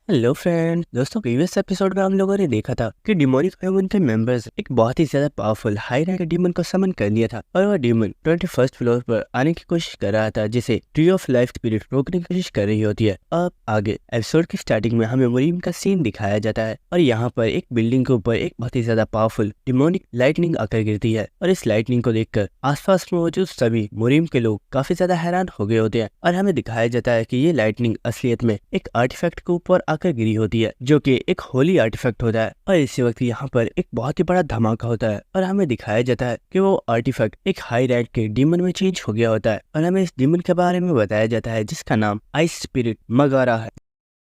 Hello friend दोस्तों, previous episode में हम लोगों ने देखा था कि डिमोनिक ह्यूमन के मेंबर्स एक बहुत ही ज्यादा पावरफुल हाई रैंक डीमन को समन कर लिया था और वह डीमन 21st फ्लोर पर आने की कोशिश कर रहा था, जिसे ट्री ऑफ लाइफ स्पिरिट रोकने की कोशिश कर रही होती है। अब आगे एपिसोड की स्टार्टिंग में हमें मुरीम का सीन दिखाया जाता है और यहाँ पर एक बिल्डिंग के ऊपर एक बहुत ही ज्यादा पावरफुल डिमोनिक लाइटनिंग आकर गिरती है और इस लाइटनिंग को देखकर आसपास में मौजूद सभी मुरीम के लोग काफी ज्यादा हैरान हो गए होते हैं और हमें दिखाया जाता है कि ये लाइटनिंग असलियत में एक आर्टिफैक्ट के ऊपर आकर गिरी होती है, जो कि एक होली आर्टिफैक्ट होता है। और इसी वक्त यहाँ पर एक बहुत ही बड़ा धमाका होता है और हमें दिखाया जाता है कि वो आर्टिफैक्ट एक हाई रैंक के डीमन में चेंज हो गया होता है और हमें इस डीमन के बारे में बताया जाता है जिसका नाम आइस स्पिरिट मगारा है।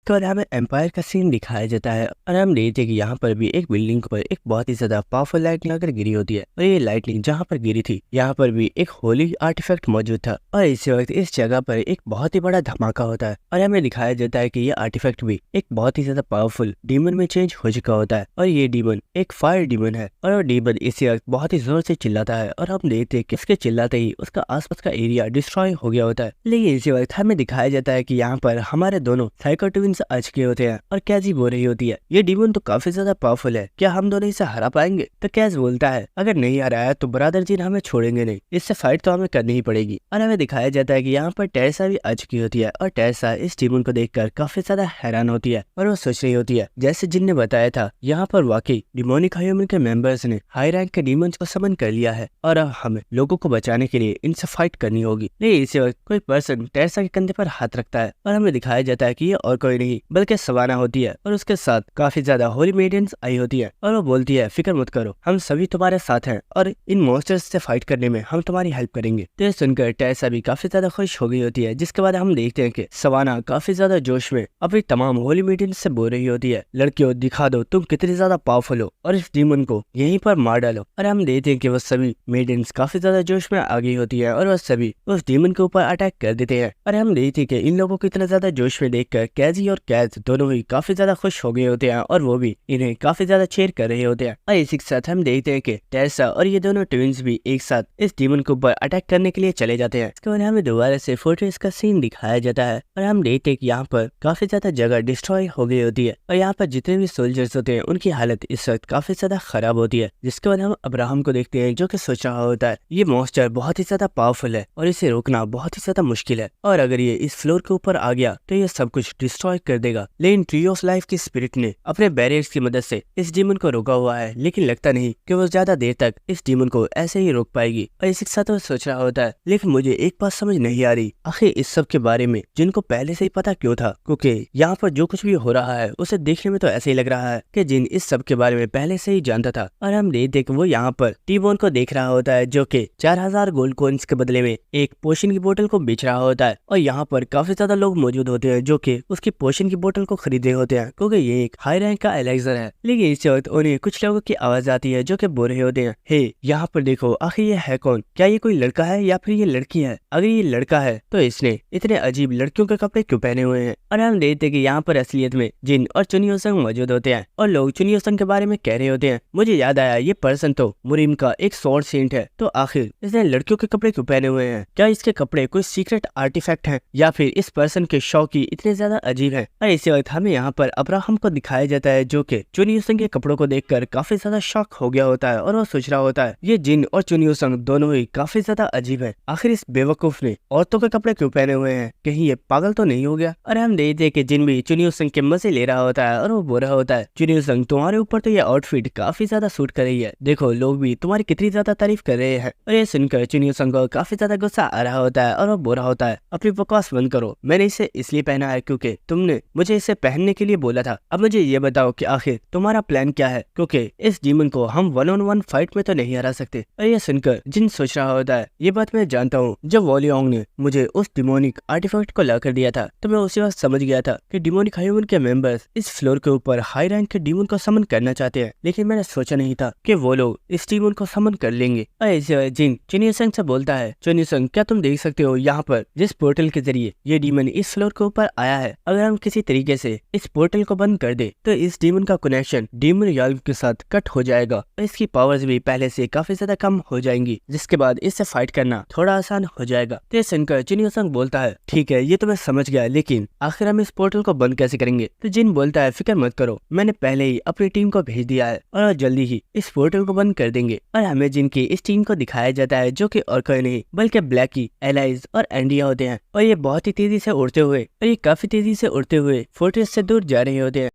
और हमें एम्पायर का सीन दिखाया जाता है और हम देखते हैं कि यहाँ पर भी एक बिल्डिंग पर एक बहुत ही ज्यादा पावरफुल लाइटनिंग आकर गिरी होती है और ये लाइटनिंग जहाँ पर गिरी थी यहाँ पर भी एक होली आर्टिफैक्ट मौजूद था और इसी वक्त इस जगह पर एक बहुत ही बड़ा धमाका होता है और हमें दिखाया जाता है कि ये आर्टिफैक्ट भी एक बहुत ही ज्यादा पावरफुल डीमन में चेंज हो चुका होता है और ये डीमन एक फायर डीमन है और वो डीमन इसी वक्त बहुत ही जोर से चिल्लाता है और हम देखते हैं कि इसके चिल्लाते ही उसका आसपास का एरिया डिस्ट्रॉय हो गया होता है। लेकिन इसी वक्त हमें दिखाया जाता है कि यहाँ पर हमारे दोनों साइको ट्विन्स आ चुके होते हैं और कैजी बोल रही होती है ये डीमन तो काफी ज्यादा पावरफुल है, क्या हम दोनों इसे हरा पाएंगे? तो कैज बोलता है अगर नहीं हराया तो ब्रदर जी हमें छोड़ेंगे नहीं, इससे फाइट तो हमें करनी ही पड़ेगी। और हमें दिखाया जाता है कि यहाँ पर टेरेसा भी आ चुकी होती है और टेरेसा इस डीमन को देखकर काफी ज्यादा हैरान होती है और वो सोच रही होती है जैसे जिन ने बताया था यहाँ पर वाकई डिमोनिक ह्यूमन के मेंबर्स ने हाई रैंक के डीमंस को समन कर लिया है और अब हमें लोगों को बचाने के लिए इनसे फाइट करनी होगी। लेकिन इसी वक्त कोई पर्सन टेरेसा के कंधे पर हाथ रखता है और हमें दिखाया जाता है कि ये और कोई नहीं बल्कि सवाना होती है और उसके साथ काफी ज्यादा होली मेडियंस आई होती है और वो बोलती है फिक्र मत करो, हम सभी तुम्हारे साथ हैं और इन मॉन्स्टर्स से फाइट करने में हम तुम्हारी हेल्प करेंगे। तो ये सुनकर टेरेसा भी काफी ज्यादा खुश हो गई होती है, जिसके बाद हम देखते हैं कि सवाना काफी ज्यादा जोश में अपनी तमाम होली मेडियंस से बोल रही होती है लड़कियों दिखा दो तुम कितनी ज्यादा पावरफुल हो और इस डीमन को यहीं पर मार डालो। और हम देखते हैं कि वो सभी मेडियंस काफी ज्यादा जोश में आ गई होती है और वो सभी उस डीमन के ऊपर अटैक कर देते हैं। और हम देखते हैं कि इन लोगों को इतना ज्यादा जोश में देखकर कैजी और कैज दोनों ही काफी ज्यादा खुश हो गए होते हैं और वो भी इन्हें काफी ज्यादा चेयर कर रहे होते हैं। और इसी के साथ हम देखते हैं कि टेरेसा और ये दोनों ट्विंस भी एक साथ इस डीमन के ऊपर अटैक करने के लिए चले जाते हैं। इसके बाद हमें दोबारा से फोर्ट्रेस का सीन दिखाया जाता है और हम देखते हैं कि यहाँ पर काफी ज्यादा जगह डिस्ट्रॉय हो गई होती है और यहाँ पर जितने भी सोल्जर्स होते हैं उनकी हालत इस वक्त काफी ज्यादा खराब होती है। जिसके बाद हम अब्राहम को देखते हैं जो कि सोच रहा होता है ये मॉन्स्टर बहुत ही ज्यादा पावरफुल है और इसे रोकना बहुत ही ज्यादा मुश्किल है और अगर ये इस फ्लोर के ऊपर आ गया तो ये सब कुछ डिस्ट्रॉय कर देगा। लेकिन ट्री ऑफ लाइफ की स्पिरिट ने अपने बैरियर्स की मदद से इस डीमन को रोका हुआ है, लेकिन लगता नहीं कि वो ज्यादा देर तक इस डीमन को ऐसे ही रोक पाएगी। और इसी के साथ वो सोच रहा होता है लेकिन मुझे एक बात समझ नहीं आ रही, आखिर इस सब के बारे में जिनको पहले से ही पता क्यों था? क्योंकि यहाँ पर जो कुछ भी हो रहा है उसे देखने में तो ऐसे ही लग रहा है कि जिन इस सब के बारे में पहले से ही जानता था। और हम देख वो यहाँ पर टी-बोन को देख रहा होता है जो कि 4000 गोल्ड कॉइंस के बदले में एक पोशन की बोतल को बेच रहा होता है और यहाँ पर काफी ज्यादा लोग मौजूद होते हैं जो कि उसकी पोशन की बोतल को खरीदे होते हैं क्योंकि ये एक हाई रैंक का एलेक्सर है। लेकिन इस वक्त उन्हें कुछ लोगों की आवाज आती है जो कि बोल रहे होते हैं हे यहाँ पर देखो, आखिर ये है कौन? क्या ये कोई लड़का है या फिर ये लड़की है? अगर ये लड़का है तो इसने इतने अजीब लड़कियों के कपड़े क्यों पहने हुए हैं? और हम देखते हैं कि यहाँ पर असलियत में जिन और चुनियो संग मौजूद होते हैं और लोग चुनियो संग के बारे में कह रहे होते हैं मुझे याद आया ये पर्सन तो मुरीम का एक स्वॉर्ड सेंट है, तो आखिर इसने लड़कियों के कपड़े क्यों पहने हुए हैं? क्या इसके कपड़े कोई सीक्रेट आर्टिफैक्ट है या फिर इस पर्सन के शौक ही इतने ज्यादा अजीब है? और इसी वक्त हमें यहाँ पर अब्राहम को दिखाया जाता है जो कि चुनियो संग के कपड़ों को देखकर काफी ज्यादा शॉक हो गया होता है और वो सोच रहा होता है ये जिन और चुनियो संग दोनों ही काफी ज्यादा अजीब है, आखिर इस बेवकूफ ने औरतों के कपड़े क्यों पहने हुए हैं? कहीं ये पागल तो नहीं हो गया? और हम देखते कि जिन भी चुनियो संग के मजे ले रहा होता है और वो बोल रहा होता है चुनियो संग तुम्हारे ऊपर तो ये आउटफिट काफी ज्यादा सूट कर रही है, देखो लोग भी तुम्हारी कितनी ज्यादा तारीफ कर रहे हैं। और ये सुनकर चुनियो संग को काफी ज्यादा गुस्सा आ रहा होता है और वो बोल रहा होता है अपनी बकवास बंद करो, मैंने इसे इसलिए पहना है क्योंकि तुमने मुझे इसे पहनने के लिए बोला था। अब मुझे ये बताओ कि आखिर तुम्हारा प्लान क्या है, क्योंकि इस डीमन को हम 1-on-1 फाइट में तो नहीं हरा सकते। और ये सुनकर जिन सोच रहा होता है ये बात मैं जानता हूँ, जब वॉलियोंग ने मुझे उस डिमोनिक आर्टिफैक्ट को ला कर दिया था तो मैं उसी वक्त समझ गया था कि डिमोनिक ह्यूमन के मेंबर्स इस फ्लोर के ऊपर हाई रैंक के डीमन को समन करना चाहते हैं, लेकिन मैंने सोचा नहीं था कि वो लोग इस डीमन को समन कर लेंगे। और ऐसे जिन चुनियो संग से बोलता है चुनियो संग क्या तुम देख सकते हो यहाँ पर जिस पोर्टल के जरिए ये डीमन इस फ्लोर के ऊपर आया है? अगर हम हम किसी तरीके से इस पोर्टल को बंद कर दे तो इस डीमन का कनेक्शन डीमन याल्व के साथ कट हो जाएगा और इसकी पावर्स भी पहले से काफी ज्यादा कम हो जाएंगी, जिसके बाद इससे फाइट करना थोड़ा आसान हो जाएगा। तो ये सुनकर जिन यूसंग बोलता है ठीक है ये तो मैं समझ गया, लेकिन आखिर हम इस पोर्टल को बंद कैसे करेंगे? तो जिन बोलता है फिक्र मत करो, मैंने पहले ही अपनी टीम को भेज दिया है और जल्दी ही इस पोर्टल को बंद कर देंगे। और हमें जिन की इस टीम को दिखाया जाता है जो कि और कोई नहीं बल्कि ब्लैकी, एलाइज और एंडिया होते हैं और ये बहुत ही तेजी से उड़ते हुए और ये काफी तेजी से उड़ते हुए फोर्ट्रेस से दूर जा रहे होते हैं।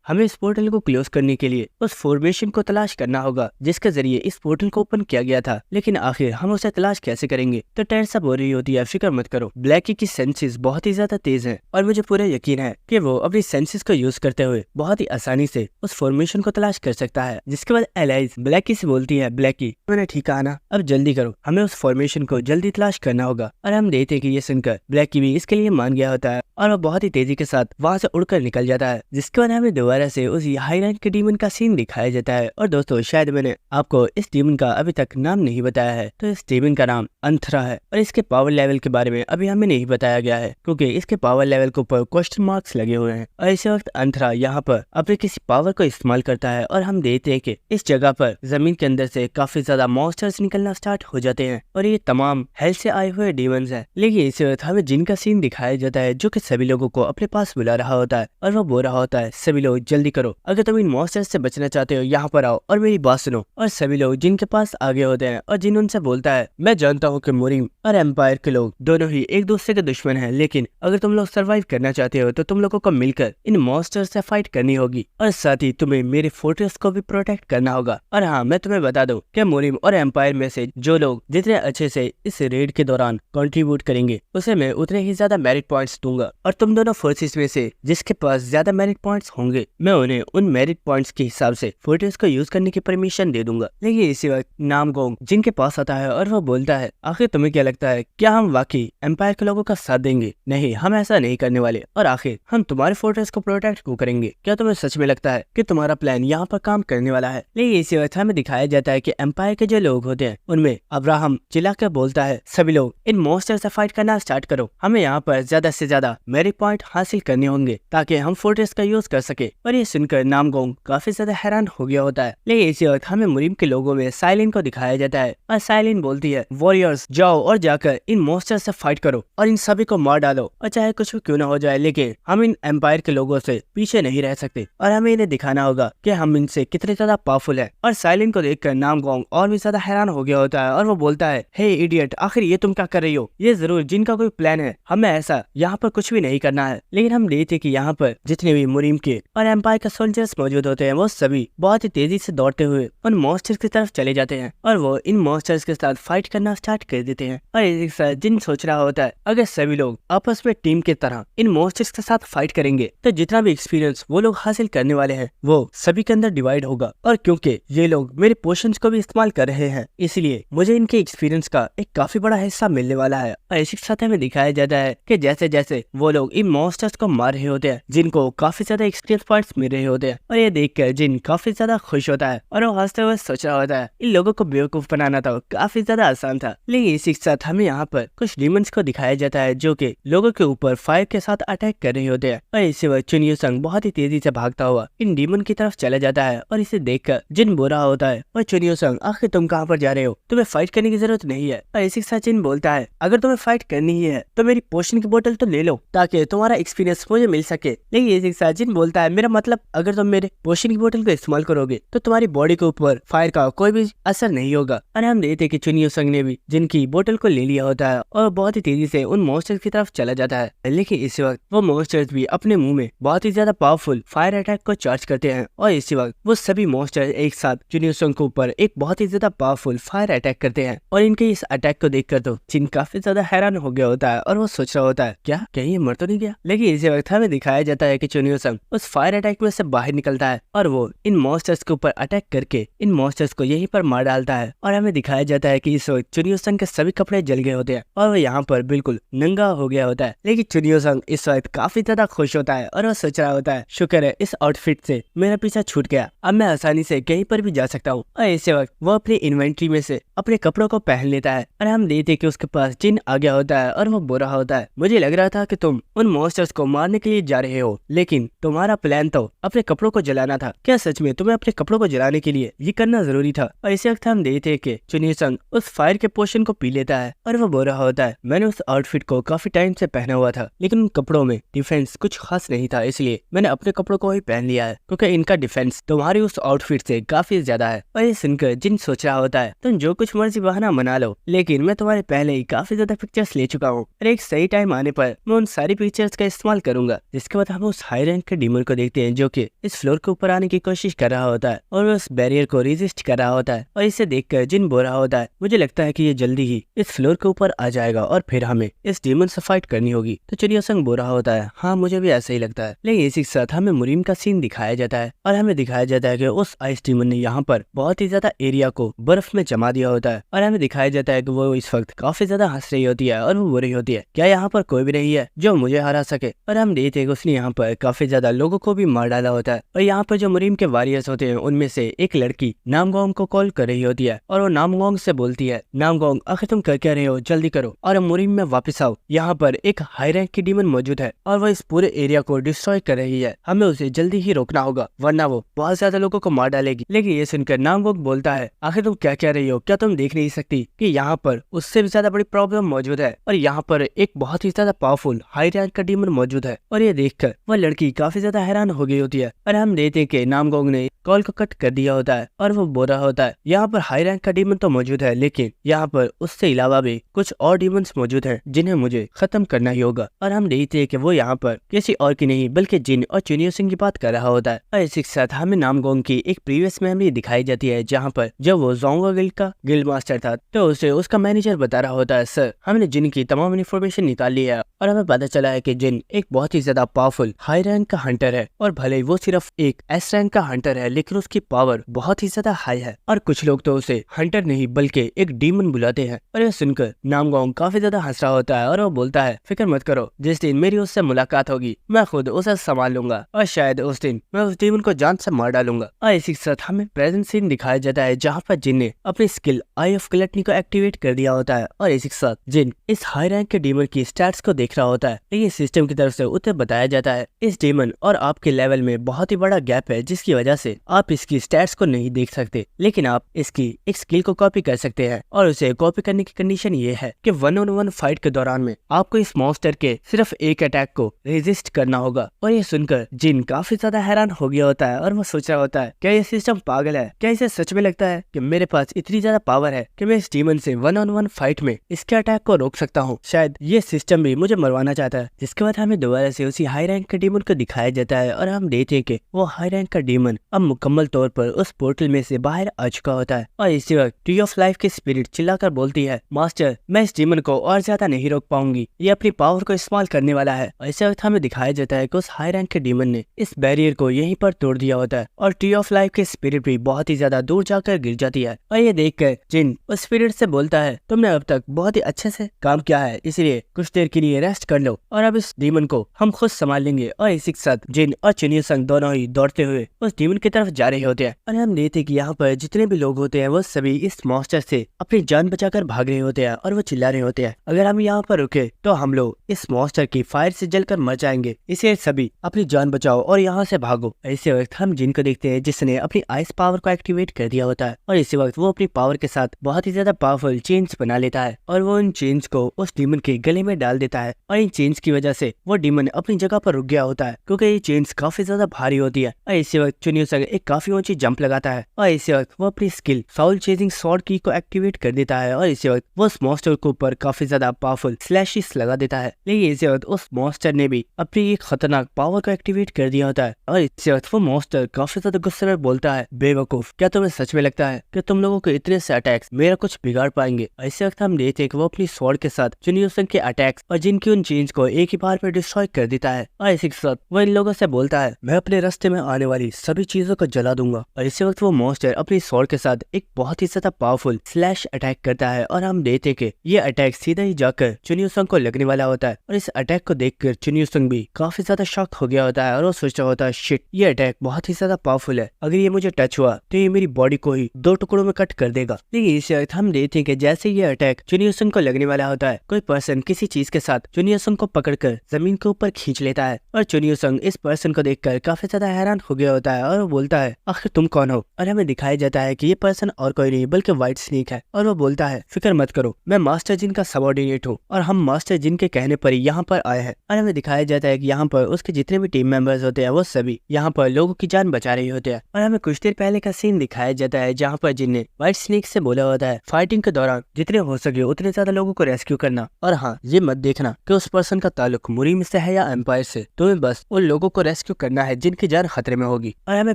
हमें इस पोर्टल को क्लोज करने के लिए उस फॉर्मेशन को तलाश करना होगा जिसके जरिए इस पोर्टल को ओपन किया गया था, लेकिन आखिर हम उसे तलाश कैसे करेंगे? तो टेरसा बोल रही होती है फिक्र मत करो, ब्लैकी की सेंसेस बहुत ही ज्यादा तेज हैं और मुझे पूरा यकीन है कि वो अपनी सेंसेस को यूज करते हुए बहुत ही आसानी से उस फॉर्मेशन को तलाश कर सकता है। जिसके बाद एलाइज ब्लैकी से बोलती है ब्लैकी मैंने ठीक कहा ना, अब जल्दी करो, हमें उस फॉर्मेशन को जल्दी तलाश करना होगा। और हम देखते हैं कि ये सुनकर ब्लैकी भी इसके लिए मान गया होता है और वो बहुत ही तेजी के साथ वहाँ से उड़कर निकल जाता है। जिसके बाद हमें दोबारा से उस हाई रैंक के डीमन का सीन दिखाया जाता है। और दोस्तों शायद मैंने आपको इस डीमन का अभी तक नाम नहीं बताया है, तो इस डीमन का नाम अंथरा है और इसके पावर लेवल के बारे में अभी हमें नहीं बताया गया है क्योंकि इसके पावर लेवल के ऊपर क्वेश्चन मार्क्स लगे हुए हैं। और इसी वक्त अंथरा यहाँ पर अपने किसी पावर को इस्तेमाल करता है और हम देखते हैं कि इस जगह पर जमीन के अंदर से काफी ज्यादा मॉन्स्टर्स निकलना स्टार्ट हो जाते हैं और ये तमाम हेल से आए हुए डीमंस हैं। लेकिन इसी वक्त हमें जिनका सीन दिखाया जाता है जो कि सभी लोगों को अपने पास बुला रहा होता है और वो बोल रहा होता है सभी लोग जल्दी करो, अगर तुम इन मॉन्स्टर्स से बचना चाहते हो यहाँ पर आओ और मेरी बात सुनो। और सभी लोग जिनके पास आगे होते हैं और जिन उनसे बोलता है मैं जानता हूँ कि मोरिम और एम्पायर के लोग दोनों ही एक दूसरे के दुश्मन हैं, लेकिन अगर तुम लोग सरवाइव करना चाहते हो तो तुम लोगों को मिलकर इन मॉन्स्टर्स से फाइट करनी होगी और साथ ही तुम्हें मेरे फोर्ट्रेस को भी प्रोटेक्ट करना होगा। और हाँ मैं तुम्हें बता दूं कि मोरिम और एम्पायर में से जो लोग जितने अच्छे से इस रेड के दौरान कंट्रीब्यूट करेंगे उसे मैं उतने ही ज्यादा मेरिट पॉइंट्स दूंगा और तुम दोनों फोर्सेस में से जिसके पास ज्यादा मेरिट पॉइंट्स होंगे मैं उन्हें उन मेरिट पॉइंट्स के हिसाब से फोर्ट्रेस को यूज करने की परमिशन दे दूंगा। लेकिन इसी वक्त नामगोंग जिनके पास आता है और वो बोलता है आखिर तुम्हें क्या लगता है क्या हम वाकई एम्पायर के लोगों का साथ देंगे? नहीं, हम ऐसा नहीं करने वाले और आखिर हम तुम्हारे फोर्ट्रेस को प्रोटेक्ट क्यों करेंगे? क्या तुम्हें सच में लगता है कि तुम्हारा प्लान यहाँ पर काम करने वाला है? लेकिन इसी वक्त हमें दिखाया जाता है कि एम्पायर के जो लोग होते हैं उनमें अब्राहम चिल्लाकर बोलता है सभी लोग इन मॉन्स्टर से फाइट करना स्टार्ट करो, हमें यहाँ पर ज्यादा से ज्यादा मेरिट पॉइंट हासिल करने होंगे ताकि हम फोर्ट्रेस का यूज कर सके। और ये सुनकर नामगोंग काफी ज्यादा हैरान हो गया होता है। लेकिन इसी वक्त हमें मुरिम के लोगों में साइलिन को दिखाया जाता है और साइलिन बोलती है वॉरियर्स जाओ और जाकर इन मॉन्स्टर से फाइट करो और इन सभी को मार डालो और चाहे कुछ भी क्यों ना हो जाए, लेकिन हम इन एम्पायर के लोगों से पीछे नहीं रह सकते और हमें इन्हें दिखाना होगा कि हम इनसे कितने ज्यादा पावरफुल है। और साइलिन को देखकर नामगोंग और भी ज्यादा हैरान हो गया होता है और वो बोलता है हे इडियट, आखिर ये तुम क्या कर रही हो? ये जरूर जिनका कोई प्लान है, हमें ऐसा यहाँ पर कुछ भी नहीं करना है। लेकिन हम देखते कि यहाँ पर जितने भी मुरिम के और एम्पायर के सोल्जर्स मौजूद होते हैं वो सभी बहुत ही तेजी से दौड़ते हुए उन मॉन्स्टर्स की तरफ चले जाते हैं और वो इन मॉन्स्टर्स के साथ फाइट करना स्टार्ट कर देते हैं। और एक साथ जिन सोच रहा होता है अगर सभी लोग आपस में टीम की तरह इन मॉन्स्टर्स के साथ फाइट करेंगे तो जितना भी एक्सपीरियंस वो लोग हासिल करने वाले हैं वो सभी के अंदर डिवाइड होगा। और क्योंकि ये लोग मेरे पोशंस को भी इस्तेमाल कर रहे हैं इसलिए मुझे इनके एक्सपीरियंस का एक काफी बड़ा हिस्सा मिलने वाला है। और इसी के साथ हमें दिखाया जाता है कि जैसे जैसे वो लोग इन मॉन्स्टर्स को मार रहे होते हैं जिनको काफी ज्यादा एक्सपीरियंस पॉइंट्स मिल रहे होते हैं और ये देखकर जिन काफी ज्यादा खुश होता है और वो हंसते हुए सोच रहा होता है इन लोगों को बेवकूफ बनाना तो काफी ज्यादा आसान था। लेकिन इसी के साथ हमें यहाँ पर कुछ डीमंस को दिखाया जाता है जो कि लोगों के ऊपर फायर के साथ अटैक कर रहे होते हैं। और इसी वक्त चुन यूसंग बहुत ही तेजी से भागता हुआ इन डीमन की तरफ चला जाता है और इसे देखकर जिन बुरा होता है और चुन यूसंग आखिर तुम कहाँ पर जा रहे हो, तुम्हें फाइट करने की जरूरत नहीं है। और इसी के साथ जिन बोलता है अगर तुम्हें फाइट करनी ही है तो मेरी पोशन की बोतल तो ले लो ताकि तुम्हारा एक्सपीरियंस मुझे मिल सके। लेकिन इसी के साथ जिन बोलता है मेरा मतलब अगर तुम मेरे पोशन की बोतल को इस्तेमाल करोगे तो तुम्हारी बॉडी के ऊपर फायर का कोई भी असर नहीं होगा। और हम देखते कि चुन यूसंग ने भी जिनकी बोतल को ले लिया होता है और बहुत ही तेजी से उन मॉन्स्टर्स की तरफ चला जाता है। लेकिन इसी वक्त वो मॉन्स्टर्स भी अपने मुंह में बहुत ही ज्यादा पावरफुल फायर अटैक को चार्ज करते हैं और इसी वक्त वो सभी मॉन्स्टर्स एक साथ चुन यूसंग के ऊपर एक बहुत ही ज्यादा पावरफुल फायर अटैक करते हैं। और इनके इस अटैक को देखकर तो चिन काफी ज्यादा हैरान हो गया होता है और वो सोच रहा होता है क्या कहीं ये मर तो नहीं गया। लेकिन इसी वक्त हमें दिखाया जाता है कि चुन यूसंग उस फायर अटैक में से बाहर निकलता है और वो इन मॉन्स्टर्स के ऊपर अटैक करके इन मॉन्स्टर्स को यहीं पर मार डालता है। और हमें दिखाया जाता है कि इस वक्त चुन यूसंग के सभी कपड़े कपड़े जल गए होते हैं और वो यहाँ पर बिल्कुल नंगा हो गया होता है। लेकिन चुनियो संग इस वक्त काफी ज्यादा खुश होता है और वो सोच रहा होता है, शुक्र है इस आउटफिट से मेरा पीछा छूट गया, अब मैं आसानी से कहीं पर भी जा सकता हूँ। और इसी वक्त वो अपनी इन्वेंट्री में से अपने कपड़ों को पहन लेता है और हम देखते कि उसके पास जिन आ गया होता है और वो बोल रहा होता है, मुझे लग रहा था कि तुम उन मॉन्स्टर्स को मारने के लिए जा रहे हो, लेकिन तुम्हारा प्लान तो अपने कपड़ों को जलाना था। क्या सच में तुम्हें अपने कपड़ों को जलाने के लिए ये करना जरूरी था? और इसी वक्त हम देखते हैं कि चुनियो संग उस फायर के पोर्शन को पी लेता है और वो बोल रहा होता है, मैंने उस आउटफिट को काफी टाइम से पहना हुआ था, लेकिन उन कपड़ों में डिफेंस कुछ खास नहीं था, इसलिए मैंने अपने कपड़ों को ही पहन लिया है, क्योंकि इनका डिफेंस तुम्हारी उस आउटफिट से काफी ज्यादा है। और ये सुनकर जिन सोच रहा होता है, तुम जो कुछ मर्जी बहाना बना लो, लेकिन मैं तुम्हारे पहले ही काफी ज्यादा पिक्चर्स ले चुका हूँ और एक सही टाइम आने पर मैं उन सारी पिक्चर्स का इस्तेमाल करूंगा। जिसके बाद हम उस हाई रैंक के डीमन को देखते हैं जो कि इस फ्लोर के ऊपर आने की कोशिश कर रहा होता है और उस बैरियर को रेजिस्ट कर रहा होता है। और इसे देखकर जिन बोल रहा होता है, मुझे लगता है कि ये जल्दी ही इस फ्लोर के ऊपर आ जाएगा और फिर हमें इस डीमन से फाइट करनी होगी। तो चुनियो संग बोल रहा होता है, हाँ मुझे भी ऐसा ही लगता है। लेकिन इसी के साथ हमें मुरीम का सीन दिखाया जाता है और हमें दिखाया जाता है कि उस आइस डीमन ने यहाँ पर बहुत ही ज्यादा एरिया को बर्फ में जमा दिया होता है और हमें दिखाया जाता है कि वो इस वक्त काफी ज्यादा हंस रही होती है और वो बोल रही होती है, क्या यहाँ पर कोई भी नहीं है जो मुझे हरा सके? और हम देखते हैं कि उसने यहाँ पर काफी ज्यादा लोगों को भी मार डाला होता है। और यहाँ पर जो मुरीम के वॉरियर्स होते हैं उनमें से एक लड़की नामगोंग को कॉल कर रही होती है और वो नामगोंग से बोलती है, नामगोंग आखिर तुम कर क्या रहे हो, जल्दी करो और मुरीम में वापस आओ, यहाँ पर एक हाई रैंक की डीमन मौजूद है और वो इस पूरे एरिया को डिस्ट्रॉय कर रही है, हमें उसे जल्दी ही रोकना होगा वरना वो बहुत ज्यादा लोगों को मार डालेगी। लेकिन ये सुनकर नामगोंग बोलता है, आखिर तुम क्या कह रही हो, क्या तुम देख नहीं सकती कि यहाँ पर उससे भी ज्यादा बड़ी प्रॉब्लम मौजूद है और यहाँ पर एक बहुत ही ज्यादा पावरफुल हाई रैंक का डीमन मौजूद है। और ये देखकर वह लड़की काफी ज्यादा हैरान हो गई होती है और हम देखते हैं कि नामगोंग ने कॉल को कट कर दिया होता है और वो बोल रहा होता है, यहाँ पर हाई रैंक का डीमन तो मौजूद है, लेकिन यहाँ पर उससे अलावा भी कुछ और डीमंस मौजूद हैं जिन्हें मुझे खत्म करना ही होगा। और हम देखते हैं कि वो यहाँ पर किसी और की नहीं बल्कि जिन और चुनियो सिंह की बात कर रहा होता है। और इसी के साथ हमें नामगोंग की एक प्रीवियस मेमोरी दिखाई जाती है जहाँ पर जब वो जोंगो गिल्ड का गिल्ड मास्टर था तो उसे उसका मैनेजर बता रहा होता है, सर हमने जिन की तमाम इन्फॉर्मेशन निकाल ली है और हमें पता चला है कि जिन एक बहुत ही ज्यादा पावरफुल हाई रैंक का हंटर है और भले ही वो सिर्फ एक एस रैंक का हंटर है लेकिन उसकी पावर बहुत ही ज्यादा हाई है और कुछ लोग तो उसे हंटर नहीं बल्कि एक डीमन बुलाते हैं। और यह सुनकर नामगोंग काफी ज्यादा हंस रहा होता है और वो बोलता है, फिक्र मत करो, जिस दिन मेरी उससे मुलाकात होगी मैं खुद उसे संभाल लूंगा और शायद उस दिन मैं उस डीमन को जान से मार डालूंगा। और इसी के साथ हमें प्रेजेंट सीन दिखाया जाता है जहाँ पर जिन ने अपनी स्किल आई ऑफ ग्लटनी को एक्टिवेट कर दिया होता है और इसी के साथ जिन इस हाई रैंक के डीमन की स्टैट्स को देख रहा होता है। लेकिन सिस्टम की तरफ से उसे बताया जाता है इस डीमन और आपके लेवल में बहुत ही बड़ा गैप है जिसकी वजह से आप इसकी स्टैट्स को नहीं देख सकते, लेकिन आप इसकी एक स्किल को कॉपी कर सकते हैं और उसे कॉपी करने की कंडीशन ये है कि 1-on-1 फाइट के दौरान में आपको इस मॉन्स्टर के सिर्फ एक अटैक को रेजिस्ट करना होगा। और ये सुनकर जिन काफी ज्यादा हैरान हो गया होता है और वो सोच रहा होता है, क्या ये सिस्टम पागल है? क्या इसे सच में लगता है कि मेरे पास इतनी ज्यादा पावर है कि मैं इस डीमन से 1-on-1 फाइट में इसके अटैक को रोक सकता हूँ? शायद ये सिस्टम भी मुझे मरवाना चाहता है। जिसके बाद हमें दोबारा से उसी हाई रैंक के डीमन को दिखाया जाता है और हम देखते हैं कि वो हाई रैंक का डीमन अब मुकम्मल तौर पर उस पोर्टल में से बाहर आ चुका होता है। और इसी वक्त ट्री ऑफ लाइफ की स्पिरिट चिल्लाकर बोलती है, मास्टर मैं इस डीमन को और ज्यादा नहीं रोक पाऊंगी, ये अपनी पावर को इस्तेमाल करने वाला है। और इसी वक्त हमें दिखाया जाता है कि उस हाई रैंक के डीमन ने इस बैरियर को यहीं पर तोड़ दिया होता है और ट्री ऑफ लाइफ की स्पिरिट भी बहुत ही ज्यादा दूर जाकर गिर जाती है। और ये देखकर जिन उस स्पिरिट से बोलता है, तुमने अब तक बहुत ही अच्छे से काम किया है, इसलिए कुछ देर के लिए रेस्ट कर लो और अब इस डीमन को हम खुद संभाल लेंगे। और इसी के साथ जिन और चुनियो संग दोनों ही दौड़ते हुए उस डीमन की तरफ जा रहे होते हैं। और हम देखते हैं कि यहाँ पर जितने भी लोग होते हैं वो सभी इस मॉन्स्टर से अपनी जान बचाकर भाग रहे होते हैं और वो चिल्ला रहे होते हैं, अगर हम यहाँ पर रुके तो हम लोग इस मॉन्स्टर की फायर से जलकर मर जाएंगे, इसलिए सभी अपनी जान बचाओ और यहाँ से भागो। इसी वक्त हम जिन को देखते हैं जिसने अपनी आइस पावर को एक्टिवेट कर दिया होता है और इसी वक्त वो अपनी पावर के साथ बहुत ही ज्यादा पावरफुल चेन्स बना लेता है और वो इन चेन्स को उस डीमन के गले में डाल देता है। और इन चेन्स की वजह से वो डीमन अपनी जगह पर रुक गया होता है क्योंकि ये चेन्स काफी ज्यादा भारी होती है। और इसी वक्त चुनियो संग एक काफी ऊंची जंप लगाता है और इसी वक्त वो अपनी स्किल साउल चेजिंग स्वॉर्ड की को एक्टिवेट कर देता है और इसी वक्त वो उस मॉन्स्टर के ऊपर काफी ज्यादा पावरफुल स्लैशेस लगा देता है। लेकिन इसी वक्त उस मॉन्स्टर ने भी अपनी एक खतरनाक पावर को एक्टिवेट कर दिया होता है और इसी वक्त वो मॉन्स्टर काफी ज्यादा गुस्से में बोलता है, बेवकूफ क्या तुम्हें सच में लगता है कि तुम लोगों के इतने से अटैक्स मेरा कुछ बिगाड़ पाएंगे? इसी वक्त हम देखते हैं कि वो अपनी स्वॉर्ड के साथ चुनियो संग के अटैक्स और जिन कि उन चेन्स को एक ही बार में डिस्ट्रॉय कर देता है। और इसी के साथ वो इन लोगों से बोलता है मैं अपने रास्ते में आने वाली सभी चीजों को जला दूंगा। और इसी वक्त वो मॉन्स्टर अपनी स्वॉर्ड के साथ एक बहुत ही ज्यादा पावरफुल स्लैश अटैक करता है और हम देखते कि ये अटैक सीधा ही जाकर चुनियोसंग को लगने वाला होता है। और इस अटैक को देखकर चुनियोसंग भी काफी ज्यादा शॉक हो गया होता है और वो सोच रहा होता है शिट, ये अटैक बहुत ही ज्यादा पावरफुल है, अगर ये मुझे टच हुआ तो ये मेरी बॉडी को ही 2 टुकड़ों में कट कर देगा। लेकिन इस वक्त हम देखते हैं कि जैसे ये अटैक चुनियोसंग को लगने वाला होता है, कोई पर्सन किसी चीज के साथ चुनियोसंग को पकड़कर जमीन के ऊपर खींच लेता है। और चुनियोसंग इस पर्सन को देखकर काफी ज्यादा हैरान हो गया होता है और वो बोलता है आखिर तुम कौन हो। और हमें दिखाया जाता है कि ये पर्सन और कोई नहीं बल्कि व्हाइट स्नेक है। और वो बोलता है फिक्र मत करो, मैं मास्टर जिन का सबऑर्डिनेट हूँ और हम मास्टर जिन के कहने पर ही यहाँ पर आए हैं। और हमें दिखाया जाता है कि यहाँ पर उसके जितने भी टीम मेंबर्स होते हैं वो सभी यहाँ पर लोगों की जान बचा रहे होते हैं। और हमें कुछ देर पहले का सीन दिखाया जाता है जहाँ पर जिन ने व्हाइट स्नेक से बोला होता है फाइटिंग के दौरान जितने हो सके उतने ज्यादा लोगों को रेस्क्यू करना। और हाँ, ये मत देखना कि उस पर्सन का ताल्लुक मुरीम से है या एम्पायर से, तुम्हें बस उन लोगों को रेस्क्यू करना है जिनकी जान खतरे में होगी। और हमें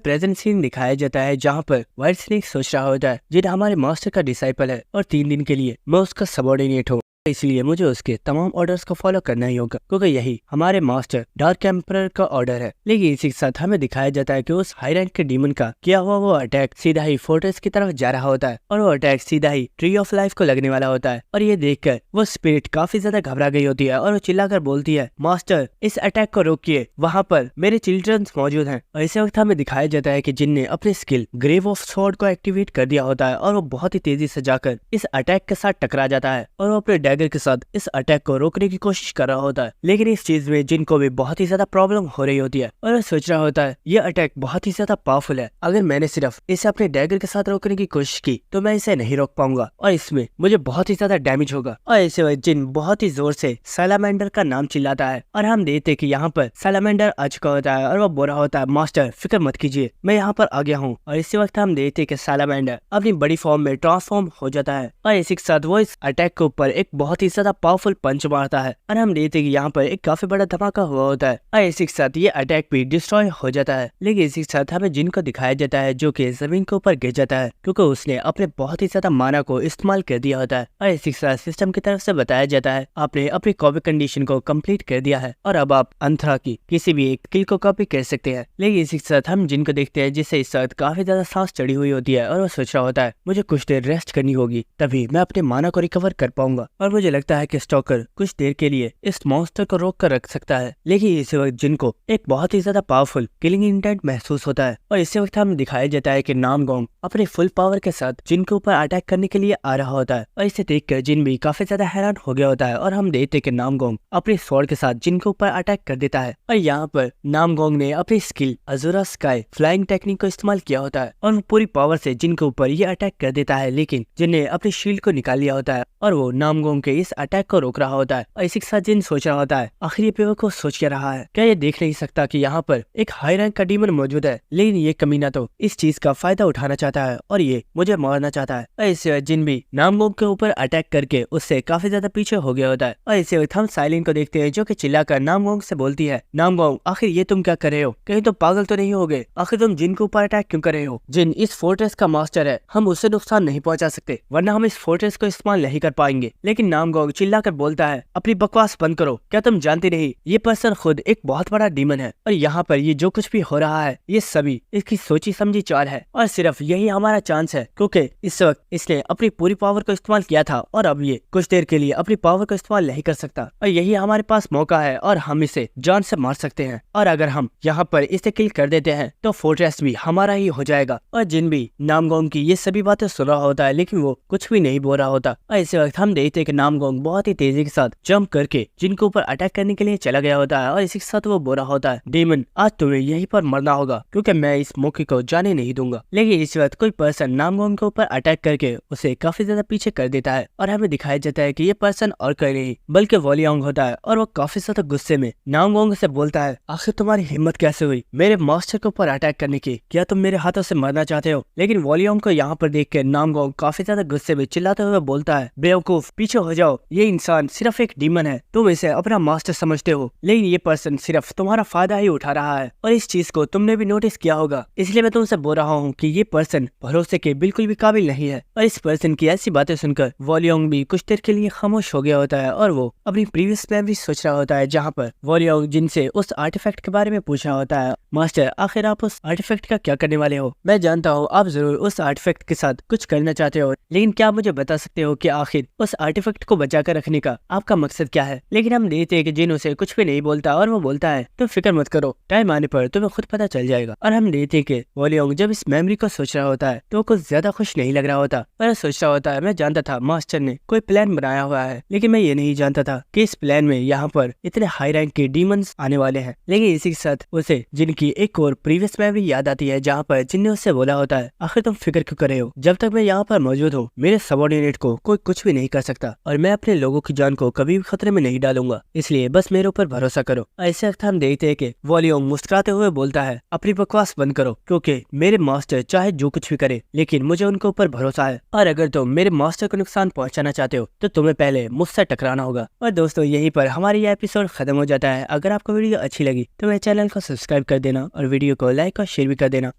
प्रेजेंट सीन दिखाया जाता है जहाँ पर व्हाइट स्नेक सोच रहा होता है जिन हमारे मास्टर का डिसाइपल है और 3 दिन के लिए मैं उसका सबऑर्डिनेट हूँ, इसलिए मुझे उसके तमाम ऑर्डर्स को फॉलो करना ही होगा क्योंकि यही हमारे मास्टर डार्क एम्परर का ऑर्डर है। लेकिन इसी के साथ हमें दिखाया जाता है कि उस हाई रैंक के डीमन का किया हुआ वो अटैक सीधा ही फोर्ट्रेस की तरफ जा रहा होता है और वो अटैक सीधा ही ट्री ऑफ लाइफ को लगने वाला होता है। और ये देखकर वो स्पिरिट काफी ज्यादा घबरा गई होती है और वो चिल्लाकर बोलती है मास्टर इस अटैक को रोकिए, वहाँ पर मेरे चिल्ड्रंस मौजूद हैं। और इसी वक्त हमें दिखाया जाता है कि जिन ने अपने स्किल ग्रेव ऑफ स्वॉर्ड को एक्टिवेट कर दिया होता है और वो बहुत ही तेजी से जाकर इस अटैक के साथ टकरा जाता है और वो अपने डैगर के साथ इस अटैक को रोकने की कोशिश कर रहा होता है। लेकिन इस चीज में जिन को भी बहुत ही ज्यादा प्रॉब्लम हो रही होती है और वो सोच रहा होता है ये अटैक बहुत ही ज्यादा पावरफुल है, अगर मैंने सिर्फ इसे अपने डैगर के साथ रोकने की कोशिश की तो मैं इसे नहीं रोक पाऊंगा और इसमें मुझे बहुत ही ज्यादा डैमेज होगा। और ऐसे वक्त जिन बहुत ही जोर से सैलामेंडर का नाम चिल्लाता है और हम देखते कि यहाँ पर सैलामेंडर आ चुका होता है और वो बोल रहा होता है मास्टर फिक्र मत कीजिए, मैं यहाँ पर आ गया हूँ। और इसी वक्त हम देखते कि सैलामेंडर अपनी बड़ी फॉर्म में ट्रांसफॉर्म हो जाता है और इसी के साथ वो इस अटैक के ऊपर एक बहुत ही ज्यादा पावरफुल पंच मारता है और हम देखते हैं कि यहाँ पर एक काफी बड़ा धमाका हुआ होता है और इसी के साथ ये अटैक भी डिस्ट्रॉय हो जाता है। लेकिन इसी के साथ हमें जिन को दिखाया जाता है जो कि जमीन के ऊपर गिर जाता है क्योंकि उसने अपने बहुत ही ज्यादा माना को इस्तेमाल कर दिया होता है। और इसी के साथ सिस्टम की तरफ से बताया जाता है आपने अपनी कॉपी कंडीशन को कम्प्लीट कर दिया है और अब आप अंतरा की किसी भी एक स्किल को कॉपी कर सकते हैं। लेकिन इसी के साथ हम जिनको देखते हैं जिससे इस वक्त काफी ज्यादा सांस चढ़ी हुई होती है और वो सोच रहा होता है मुझे कुछ देर रेस्ट करनी होगी तभी मैं अपने माना को रिकवर कर पाऊंगा। और मुझे लगता है कि स्टॉकर कुछ देर के लिए इस मॉन्स्टर को रोक कर रख सकता है। लेकिन इसी वक्त जिनको एक बहुत ही ज्यादा पावरफुल किलिंग इंटेंट महसूस होता है और इसी वक्त हमें दिखाया जाता है कि नामगोंग अपने फुल पावर के साथ जिन के ऊपर अटैक करने के लिए आ रहा होता है और इसे देखकर जिन भी काफी ज्यादा हैरान हो गया होता है और हम देखते कि नामगोंग अपने स्वॉर्ड के साथ जिन के ऊपर अटैक कर देता है। और यहाँ पर नामगोंग ने अपनी स्किल अजुरा स्काई फ्लाइंग टेक्निक को इस्तेमाल किया होता है और वो पूरी पावर से जिन के ऊपर ये अटैक कर देता है। लेकिन जिन ने अपनी शील्ड को निकाल लिया होता है और वो नामगोंग के इस अटैक को रोक रहा होता है। और इसी के साथ जिन सोच रहा होता है आखिर ये बेवकूफ सोच क्या रहा है, क्या ये देख नहीं सकता कि यहाँ पर एक हाई रैंक का डीमन मौजूद है। लेकिन ये कमीना तो इस चीज का फायदा उठाना चाहता है और ये मुझे मारना चाहता है। और इसी वक्त जिन भी नामगोंग के ऊपर अटैक करके उससे काफी ज्यादा पीछे हो गया होता है। और इसी वक्त हम साइलिन को देखते हैं जो कि चिल्लाकर नामगोंग से बोलती है नामगोंग आखिर ये तुम क्या कर रहे हो, कहीं तो पागल तो नहीं हो गए, आखिर तुम जिन के ऊपर अटैक क्यों कर रहे हो। जिन इस फोर्ट्रेस का मास्टर है, हम उसे नुकसान नहीं पहुंचा सकते वरना हम इस फोर्ट्रेस को इस्तेमाल नहीं कर पाएंगे। लेकिन नामगोंग चिल्लाकर बोलता है अपनी बकवास बंद करो, क्या तुम जानते नहीं ये पर्सन खुद एक बहुत बड़ा डीमन है और यहाँ पर ये जो कुछ भी हो रहा है ये सभी इसकी सोची समझी चाल है और सिर्फ यही हमारा चांस है क्योंकि इस वक्त इसने अपनी पूरी पावर को इस्तेमाल किया था और अब ये कुछ देर के लिए अपनी पावर को इस्तेमाल नहीं कर सकता और यही हमारे पास मौका है और हम इसे जान से मार सकते हैं। और अगर हम यहाँ पर इसे किल कर देते हैं तो फोर्ट्रेस भी हमारा ही हो जाएगा। और जिन भी नामगोंग की ये सभी बातें सुन रहा होता है लेकिन वो कुछ भी नहीं बोल रहा होता। और इसी वक्त हम देखते हैं कि नामगोंग बहुत ही तेजी के साथ जंप करके जिनके ऊपर अटैक करने के लिए चला गया होता है और इसी के साथ वो बोल रहा होता है डीमन आज तुम्हें यहीं पर मरना होगा क्योंकि मैं इस मौके को जाने नहीं दूंगा। लेकिन इस वक्त कोई पर्सन नामगोंग के ऊपर अटैक करके उसे काफी ज्यादा पीछे कर देता है और हमें दिखाया जाता है कि ये पर्सन और कोई नहीं बल्कि वॉलियांग होता है और वो काफी ज्यादा गुस्से में नामगोंग से बोलता है आखिर तुम्हारी हिम्मत कैसे हुई मेरे मास्टर के ऊपर अटैक करने की, क्या तुम मेरे हाथों से मरना चाहते हो। लेकिन वॉलियांग को यहाँ पर देख कर नामगोंग काफी ज्यादा गुस्से में चिल्लाते हुए बोलता है बेवकूफ पीछे हो हो जाओ, ये इंसान सिर्फ एक डीमन है, तुम इसे अपना मास्टर समझते हो, लेकिन ये पर्सन सिर्फ तुम्हारा फायदा ही उठा रहा है और इस चीज को तुमने भी नोटिस किया होगा। इसलिए मैं तुमसे बोल रहा हूँ कि ये पर्सन भरोसे के बिल्कुल भी काबिल नहीं है। और इस पर्सन की ऐसी बातें सुनकर वॉलियोंग भी कुछ देर के लिए खामोश हो गया होता है और वो अपनी प्रीवियस मेमोरी सोच रहा होता है, जहाँ पर वॉलियोंग जिनसे उस आर्टिफैक्ट के बारे में पूछ रहा होता है, मास्टर आखिर आप उस आर्टिफैक्ट का क्या करने वाले हो? मैं जानता हूँ आप जरूर उस आर्टिफैक्ट के साथ कुछ करना चाहते हो, लेकिन क्या आप मुझे बता सकते हो कि आखिर उस आर्टिफैक्ट को बचा कर रखने का आपका मकसद क्या है? लेकिन हम देखते हैं कि जिन उसे कुछ भी नहीं बोलता और वो बोलता है तुम फिक्र मत करो, टाइम आने पर तुम्हें खुद पता चल जाएगा। और हम देखते हैं कि वॉलियोंग जब इस मेमोरी को सोच रहा होता है तो वो कुछ ज्यादा खुश नहीं लग रहा होता और सोच रहा होता है मैं जानता था मास्टर ने कोई प्लान बनाया हुआ है, लेकिन मैं ये नहीं जानता था कि इस प्लान में यहाँ पर इतने हाई रैंक के डीमंस आने वाले हैं। लेकिन इसी के साथ उसे जिनकी एक और प्रीवियस मेमोरी याद आती है, जहाँ पर जिन ने उससे बोला होता है आखिर तुम फिक्र क्यों कर रहे हो, जब तक मैं यहाँ पर मौजूद हूँ मेरे सबऑर्डिनेट को कोई कुछ भी नहीं कर सकता और मैं अपने लोगों की जान को कभी भी खतरे में नहीं डालूंगा, इसलिए बस मेरे ऊपर भरोसा करो। ऐसे वक्त हम देखते हैं कि वॉलियोंग मुस्कुराते हुए बोलता है अपनी बकवास बंद करो, क्योंकि मेरे मास्टर चाहे जो कुछ भी करे लेकिन मुझे उनके ऊपर भरोसा है और अगर तुम मेरे मास्टर को नुकसान पहुंचाना चाहते हो तो तुम्हें पहले मुझसे टकराना होगा। और दोस्तों यहीं पर हमारी ये एपिसोड खत्म हो जाता है। अगर आपको वीडियो अच्छी लगी तो मेरे चैनल को सब्सक्राइब कर देना और वीडियो को लाइक और शेयर भी कर देना।